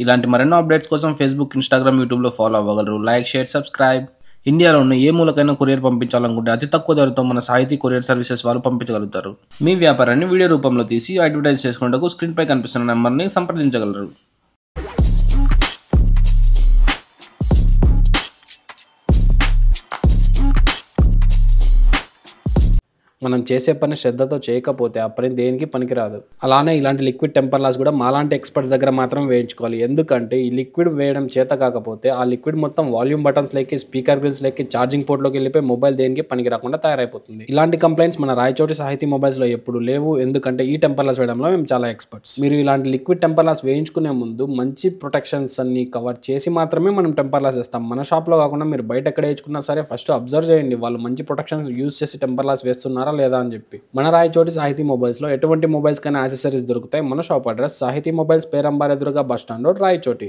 ఇలాంటి మరెన్నో అప్డేట్స్ కోసం ఫేస్బుక్, ఇన్స్టాగ్రామ్, యూట్యూబ్లో ఫాలో అవ్వగలరు. Like, share, subscribe. ఇండియాలో ఉన్న ఏ మూలకైనా కొరియర్ పంపించాలనుకుంటే అతి తక్కువ ధరతో మన సాహితీ కొరియర్ సర్వీసెస్ వాళ్ళు పంపించగలుగుతారు. మీ వ్యాపారాన్ని వీడియో రూపంలో తీసి అడ్వర్టైజ్ చేసుకునేందుకు స్క్రీన్ పై కనిపిస్తున్న నెంబర్ని సంప్రదించగలరు. మనం చేసే పని శ్రద్ధతో చేయకపోతే ఆ పని దేనికి పనికిరాదు. అలానే ఇలాంటి లిక్విడ్ టెంపర్ గ్లాస్ కూడా మాలాంటి ఎక్స్పర్ట్స్ దగ్గర మాత్రం వేయించుకోవాలి. ఎందుకంటే ఈ లిక్విడ్ వేయడం చేత కాకపోతే ఆ లిక్విడ్ మొత్తం వాల్యూమ్ బటన్స్ లెక్కి, స్పీకర్ గ్రిల్స్ లెక్కి, ఛార్జింగ్ పోర్ట్లోకి వెళ్ళిపోయి మొబైల్ దేనికి పనికి రాకుండా తయారైపోతుంది. ఇలాంటి కంప్లైంట్స్ మన రాయచోటి సాహితీ మొబైల్స్లో ఎప్పుడు లేవు. ఎందుకంటే ఈ టెంపర్ గ్లాస్ వేయడంలో మేము చాలా ఎక్స్పర్ట్స్. మీరు ఇలాంటి లిక్విడ్ టెంపర్ గ్లాస్ వేయించుకునే ముందు మంచి ప్రొటెక్షన్స్ అన్ని కవర్ చేసి మాత్రమే మనం టెంపర్ గ్లాస్ వేస్తాం. మన షాప్లో కాకుండా మీరు బయట ఎక్కడ వేయించుకున్నా సరే ఫస్ట్ అబ్జర్వ్ చేయండి, వాళ్ళు మంచి ప్రొటెక్షన్స్ యూజ్ చేసి టెంపర్ గ్లాస్ వేస్తున్నారా లేదా అని చెప్పి. మన రాయచోటి సాహితీ మొబైల్స్లో ఎటువంటి మొబైల్స్ కైనా యాక్సెసరీస్ దొరుకుతాయి. మన షాప్ అడ్రస్ సాహితీ మొబైల్స్, పేరంబార్ ఎదురుగా బస్ స్టాండ్ రోడ్, రాయచోటి.